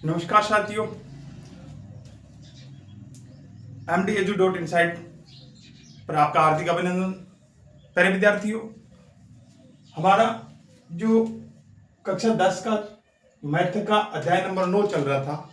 नमस्कार साथियों, MDedu.insight पर आपका हार्दिक अभिनंदन। प्यारे विद्यार्थियों, हमारा जो कक्षा 10 का मैथ का अध्याय नंबर 9 चल रहा था,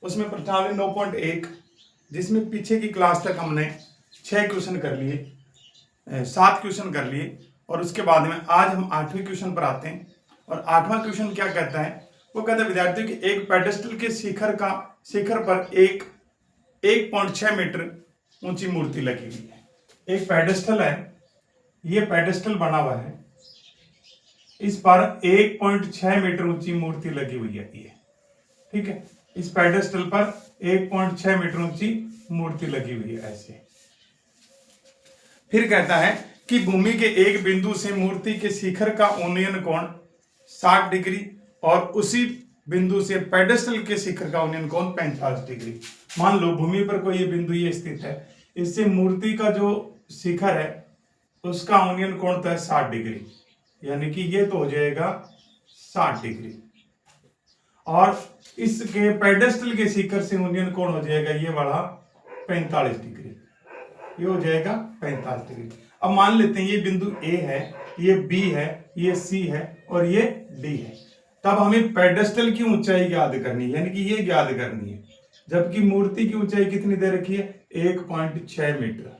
उसमें प्रश्नावली 9.1, जिसमें पीछे की क्लास तक हमने 6 क्वेश्चन कर लिए, 7 क्वेश्चन कर लिए, और उसके बाद में आज हम 8वें क्वेश्चन पर आते हैं। और 8वां क्वेश्चन क्या कहता है? वो कहता है विद्यार्थियों की एक पेडेस्टल के शिखर पर 1.6 मीटर ऊंची मूर्ति लगी हुई है। एक पेडेस्टल है, ये पेडेस्टल बना हुआ है, इस पर 1.6 मीटर ऊंची मूर्ति लगी हुई है ये, ठीक है। इस पेडेस्टल पर 1.6 मीटर ऊंची मूर्ति लगी हुई है ऐसे। फिर कहता है कि भूमि के एक बिंदु से मूर्ति के शिखर का उन्नयन कोण 60 डिग्री और उसी बिंदु से पेडेस्टल के शिखर का उन्नयन कोण 45 डिग्री। मान लो भूमि पर कोई ये बिंदु ये स्थित है, इससे मूर्ति का जो शिखर है उसका उन्नयन कोण तो है 60 डिग्री, यानी कि ये तो हो जाएगा 60 डिग्री, और इसके पेडेस्टल के शिखर से उन्नयन कोण हो जाएगा ये वाला 45 डिग्री, ये हो जाएगा 45 डिग्री। अब मान लेते हैं ये बिंदु ए है, ये बी है, ये सी है और ये डी है। तब हमें पेडेस्टल की ऊंचाई याद करनी है, यानी कि ये याद करनी है, जबकि मूर्ति की ऊंचाई कितनी दे रखी है? 1.6 मीटर,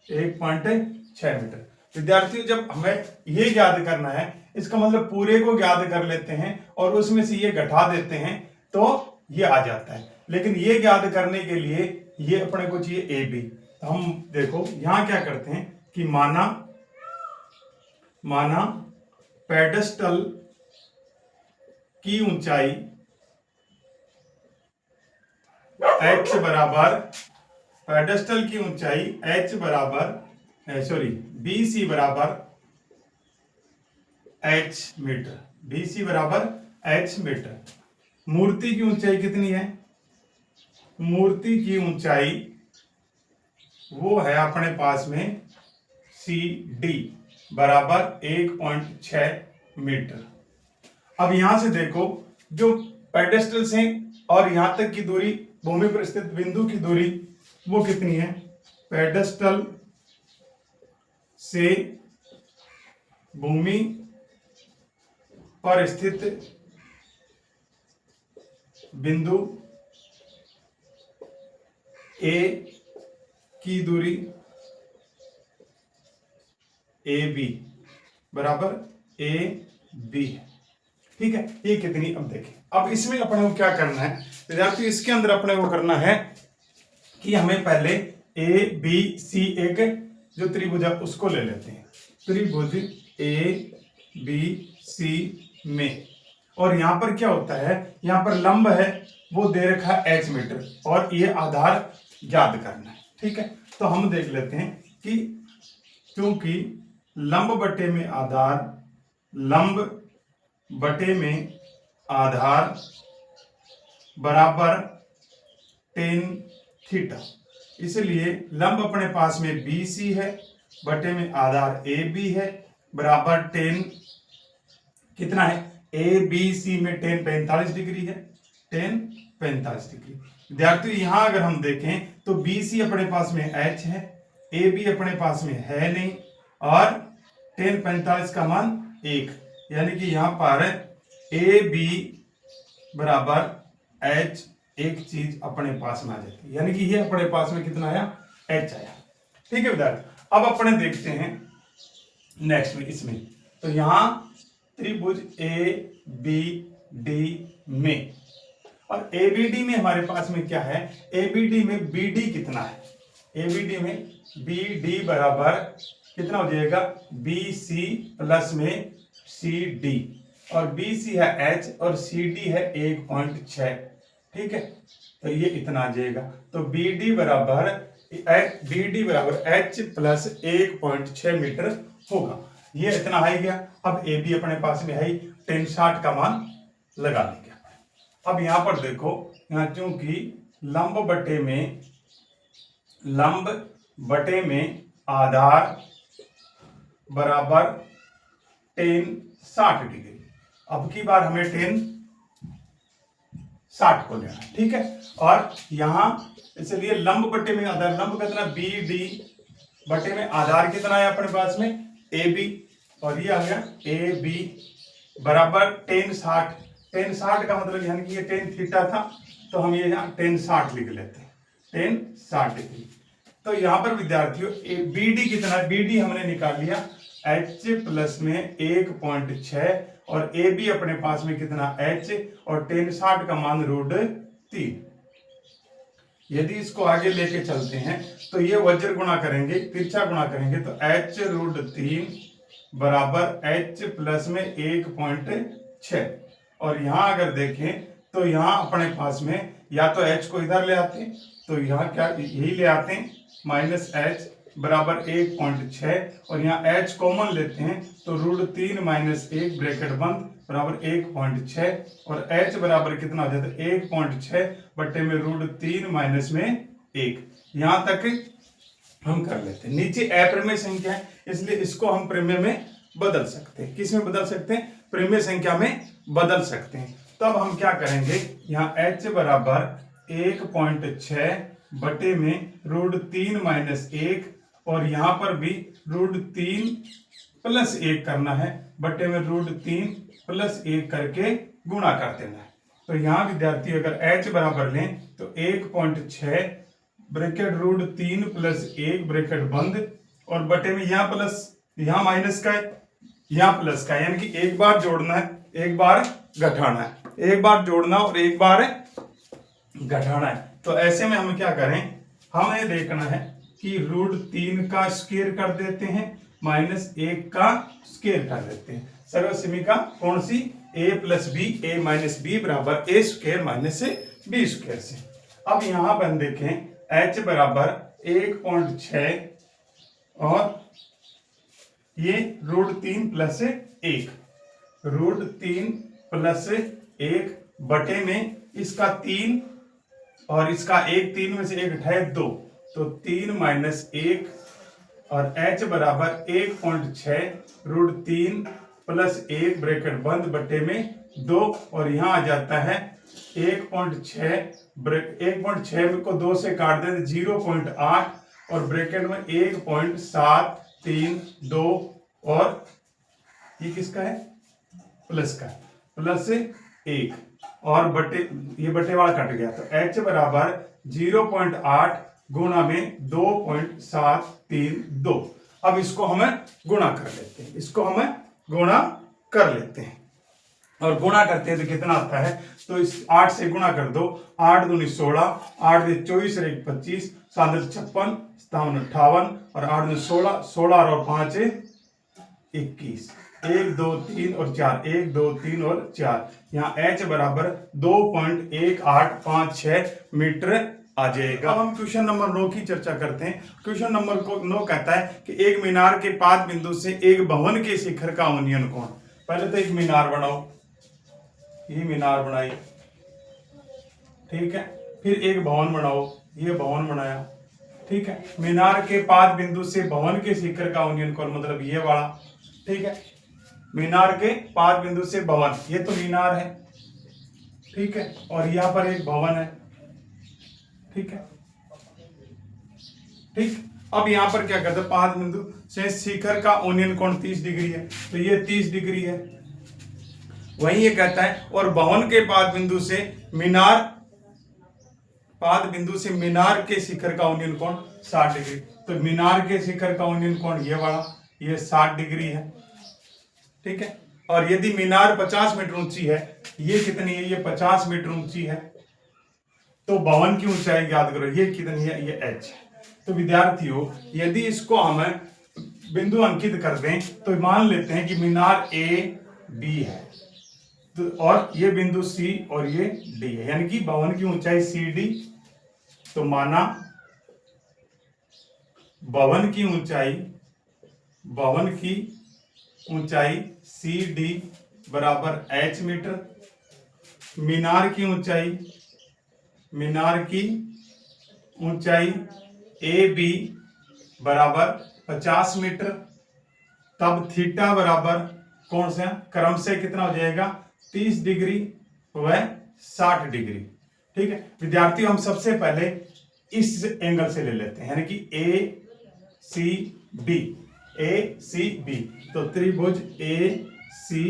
1.6 मीटर। विद्यार्थियों, जब हमें ये याद करना है, इसका मतलब पूरे को याद कर लेते हैं और उसमें से ये घटा देते हैं तो ये आ जाता है। लेकिन ये याद करने के लिए ये अपने को चाहिए ए बी। तो हम देखो यहां क्या करते हैं कि माना पेडेस्टल की ऊंचाई h बराबर, पेडेस्टल की ऊंचाई h बराबर BC बराबर h मीटर, BC बराबर h मीटर। मूर्ति की ऊंचाई कितनी है? मूर्ति की ऊंचाई वो है अपने पास में CD बराबर 1.6 मीटर। अब यहां से देखो, जो पेडेस्टल से और यहां तक की दूरी, भूमि पर स्थित बिंदु की दूरी वो कितनी है? पेडेस्टल से भूमि पर स्थित बिंदु ए की दूरी AB बराबर AB है, ठीक है। ये कितनी? अब देखें, अब इसमें अपने को क्या करना है विद्यार्थी? इसके अंदर अपने को करना है कि हमें पहले ABC एक जो त्रिभुज है उसको ले लेते हैं, त्रिभुज ABC में। और यहां पर क्या होता है, यहां पर लंब है वो दे रखा है h मीटर और ये आधार याद करना है, ठीक है। तो हम देख लेते हैं कि क्योंकि लंब बटे में आधार बराबर tan थीटा, इसलिए लंब अपने पास में BC है, बटे में आधार AB है, बराबर tan कितना है? ABC में tan 45 डिग्री है, tan 45 डिग्री। विद्यार्थियों, यहां अगर हम देखें तो BC अपने पास में h है, AB अपने पास में है नहीं, और tan 45 का मान 1, यानी कि यहां पर AB बराबर h एक चीज अपने पास में आ जाती है, यानी कि ये अपने पास में कितना आया? h आया, ठीक है विद्यार्थी। अब अपने देखते हैं नेक्स्ट में इसमें, तो यहां त्रिभुज ABD में, और ABD में हमारे पास में क्या है? ABD में BD कितना है? ABD में BD बराबर कितना हो जाएगा? BC प्लस में CD, और BC है h और CD है 1.6, ठीक है। तो ये इतना आ जाएगा, तो BD बराबर h प्लस 1.6 मीटर होगा। ये इतना आ गया। अब AB अपने पास में है, tan 60 का मान लगा देंगे। अब यहां पर देखो, यहां चूंकि लंब बटे में आधार बराबर tan 60 डिग्री। अब की बार हमें tan 60 को लेना, ठीक है। और यहाँ इसलिए लंब बटे में आधार, लंब कितना बी डी बटे में आधार कितना है अपने पास में ए बी, और ये आ गया ए बी बराबर टेन 60। टेन 60 का मतलब यानी कि ये टेन थीटा था, तो हम ये यहाँ टेन 60 लिख लेते हैं, टेन 60 डिग्री। तो यहाँ पर विद्यार्थियों बी डी कितना है, बी डी हमने निकाल लिया h प्लस में 1.6 और ए बी अपने पास में कितना h और टेन 60 का मान √3। यदि इसको आगे लेके चलते हैं तो ये वज्र गुणा करेंगे, तिरछा गुणा करेंगे, तो h√3 बराबर h प्लस में 1.6। और यहाँ अगर देखें तो यहाँ अपने पास में या तो h को इधर ले आते हैं, तो यहाँ क्या यही ले आते हैं -h बराबर 1.6 और यहाँ h कॉमन लेते हैं तो √3 - 1 ब्रैकेट बंद बराबर 1.6 और h बराबर कितना हो जाता है 1.6 बटे में √3 में 1। यहाँ तक हम कर लेते हैं। नीचे अप्रमेय संख्या है इसलिए इसको हम प्रमेय में बदल सकते हैं। किस में बदल सकते हैं, प्रमेय संख्या में बदल सकते हैं। तब हम क्या करेंगे, यहाँ h बराबर 1.6 बटे में √3 - 1 और यहाँ पर भी √3 + 1 करना है, बटे में √3 + 1 करके गुणा कर देना है। तो यहाँ विद्यार्थी अगर h बराबर लें तो 1.6 ब्रैकेट √3 + 1 ब्रैकेट बंद और बटे में यहाँ प्लस यहाँ माइनस का है यहाँ प्लस का है, यानी कि एक बार जोड़ना है एक बार घटाना है, एक बार जोड़ना और एक बार घटाना है। तो ऐसे में हम क्या करें, हमें देखना है कि √3 का स्क्वायर कर देते हैं -1 का स्क्वायर कर देते हैं। सर्वसमीका कौन सी, a + b a - b बराबर a² - b² से। अब यहां पर देखें h बराबर 1.6 और ये √3 + 1 √3 + 1 बटे में इसका 3 और इसका 1 3 में से 1 उठाए 2 तो 3 - 1 और h बराबर 1.6 √3 + 1 ब्रैकेट बंद बटे में 2 और यहाँ आ जाता है 1.6 को 2 से काट दें 0.8 और ब्रैकेट में 1.732 और ये किसका है प्लस का +1 और बटे ये बटे वाला कट गया तो h बराबर 0.8 गुणा में 2.732। अब इसको हमें गुणा कर लेते हैं, इसको हमें गुणा कर लेते हैं और गुणा करते हैं तो कितना आता है, तो इस 8 से गुणा कर दो, 8 दूनी 16, 8 दूनी 24 और 1 25, 7 56, 57 58 और 8 दूनी 16, 16 और 5 21, 1 2 3 और 4, 1 2 3 और 4। यहाँ h बराबर 2.1856 मीटर आ जाएगा। अब हम क्वेश्चन नंबर 9 की चर्चा करते हैं। क्वेश्चन नंबर 9 कहता है कि एक मीनार के पाद बिंदु से एक भवन के शिखर का उन्नयन कोण। पहले तो एक मीनार बनाओ, ये मीनार बनाई, ठीक है, फिर एक भवन बनाओ, ये भवन बनाया, ठीक है। मीनार के पाद बिंदु से भवन के शिखर का उन्नयन कोण मतलब ये वाला, ठीक है। मीनार के पाद बिंदु से भवन, ये तो मीनार है, ठीक है, और यहां पर एक भवन है, ठीक है, ठीक। अब यहां पर क्या करते हैं, पाद बिंदु से शिखर का उन्नयन कोण 30 डिग्री है, तो ये 30 डिग्री है। वहीं ये कहता है और भवन के पाद बिंदु से मीनार के शिखर का उन्नयन कोण 60 डिग्री। तो मीनार के शिखर का उन्नयन कोण ये वाला, ये 60 डिग्री है, ठीक है। और यदि मीनार 50 मीटर ऊंची है, ये कितनी है, ये 50 मीटर ऊंची है, तो भवन की ऊंचाई याद करो, ये कितनी है, ये h। तो विद्यार्थियों यदि इसको हम बिंदु अंकित कर दें तो मान लेते हैं कि मीनार a b है, तो और ये बिंदु c और ये d है, यानी कि भवन की ऊंचाई cd। तो माना भवन की ऊंचाई cd बराबर h मीटर, मीनार की ऊंचाई AB बराबर 50 मीटर। तब थीटा बराबर कौन सा क्रम से कितना हो जाएगा, 30 डिग्री व 60 डिग्री। ठीक है विद्यार्थियों, हम सबसे पहले इस एंगल से ले लेते हैं, यानी कि ए सी बी, ए सी बी। तो त्रिभुज ए सी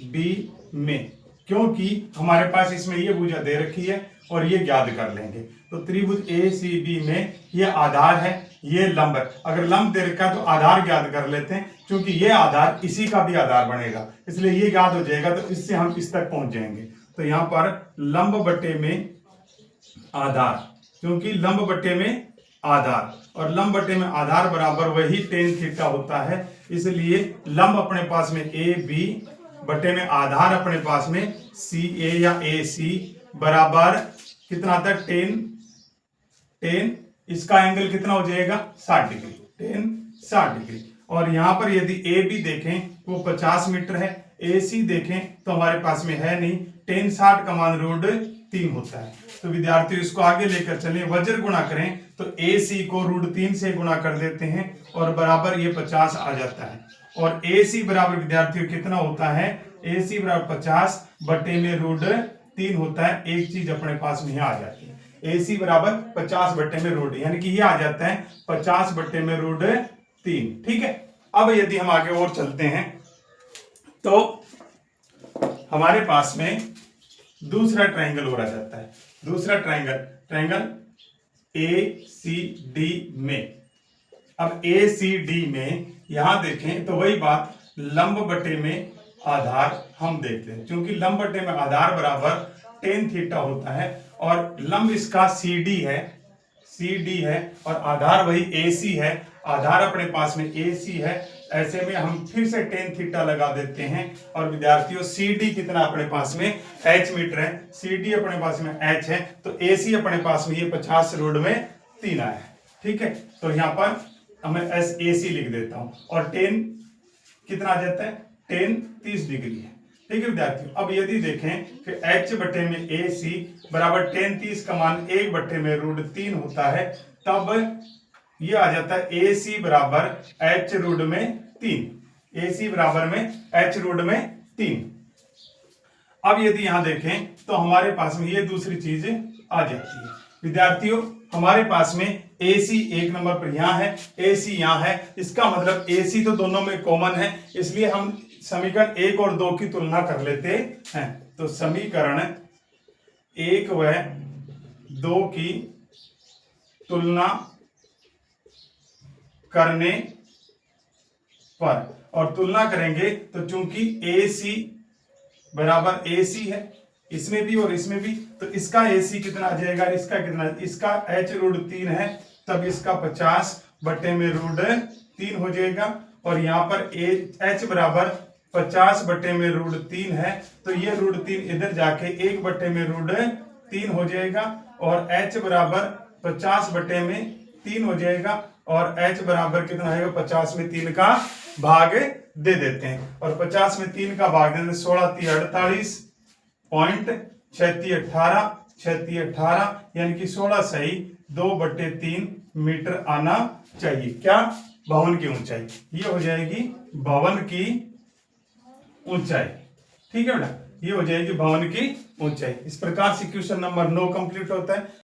बी में, क्योंकि हमारे पास इसमें ये भुजा दे रखी है और ये ज्ञात कर लेंगे। तो त्रिभुज ए सी बी में ये आधार है, ये लंब है। अगर लंब दे रखा है तो आधार ज्ञात कर लेते हैं, क्योंकि ये आधार इसी का भी आधार बनेगा, इसलिए ये ज्ञात हो जाएगा। तो इससे हम इस तक पहुंच जाएंगे। तो यहां पर लंब बटे में आधार, क्योंकि लंब बटे में आधार और लंब बटे में आधार बराबर वही टेन थीटा होता है, इसलिए लंब अपने पास में ए बी बटे में आधार अपने पास में सी ए या ए सी बराबर कितना था, टेन। इसका एंगल कितना हो जाएगा, 60 डिग्री, टेन 60 डिग्री। और यहां पर यदि ए बी देखें वो 50 मीटर है, ए सी देखें तो हमारे पास में है नहीं, टेन 60 का मान रूट 3 होता है। तो विद्यार्थियों इसको आगे लेकर चलें, वज्र गुणा करें तो ए सी को रूट 3 से गुणा कर देते हैं और बराबर ये 50 आ जाता है। और ए सी बराबर विद्यार्थियों कितना होता है, ए सी बराबर 50 बटे में रूट 3 होता है। एक चीज अपने पास में आ जाती है, ए सी बराबर 50 बटे में रूट, यानी कि ये आ जाता है 50 बटे में रूट 3। ठीक है, अब यदि हम आगे और चलते हैं तो हमारे पास में दूसरा ट्रायंगल हो रहा जाता है। दूसरा ट्रायंगल ए सी डी में। अब ए सी डी में यहां देखें तो वही बात, लंब बटे में आधार हम देखते हैं, क्योंकि लंब बटे में आधार बराबर टेन थीटा होता है और लंब इसका सी डी है और आधार वही ए सी है। आधार अपने पास में ए सी है, ऐसे में हम फिर से टेन थीटा लगा देते हैं। और विद्यार्थियों सी डी कितना अपने पास में, एच मीटर है, सी डी अपने पास में एच है, तो ए सी अपने पास में ये 50 रूट में 3 आया है। ठीक है, तो यहाँ पर मैं एस ए सी लिख देता हूं और टेन कितना आ जाता है, टेन 30 डिग्री है। ठीक है विद्यार्थियों, अब यदि देखें कि एच बटे में ए सी बराबर टेन 30 का मान 1 बटे में रूट 3 होता है, तब ये आ जाता है ए सी बराबर एच रूट में 3, ए सी बराबर में एच रूट में 3। अब यदि यहां देखें तो हमारे पास में ये दूसरी चीज आ जाती है। विद्यार्थियों हमारे पास में ए सी 1 नंबर पर यहां है, ए सी यहां है, इसका मतलब ए सी तो दोनों में कॉमन है, इसलिए हम समीकरण 1 और 2 की तुलना कर लेते हैं। तो समीकरण 1 व 2 की तुलना करने पर, और तुलना करेंगे तो चूंकि ए सी बराबर ए सी है इसमें भी और इसमें भी, तो इसका ए सी कितना आ जाएगा, इसका कितना, इसका एच रूट 3 है, तब इसका 50 बटे में रूट 3 हो जाएगा। और यहाँ पर एच बराबर 50 बटे में रूट 3 है, तो ये रूट 3 इधर जाके 1 बटे में रूट 3 हो जाएगा और एच बराबर 50 बटे में 3 हो जाएगा। और एच बराबर कितना आएगा, 50 में 3 का भाग दे देते हैं और 50 में 3 का भाग देते हैं, 16 3 48 पॉइंट 36 18 यानी कि 16 सही 2/3 मीटर आना चाहिए। क्या, भवन की ऊंचाई, ये हो जाएगी भवन की ऊंचाई। ठीक है बेटा, ये हो जाएगी भवन की ऊंचाई। इस प्रकार से क्वेश्चन नंबर 9 कंप्लीट होता है।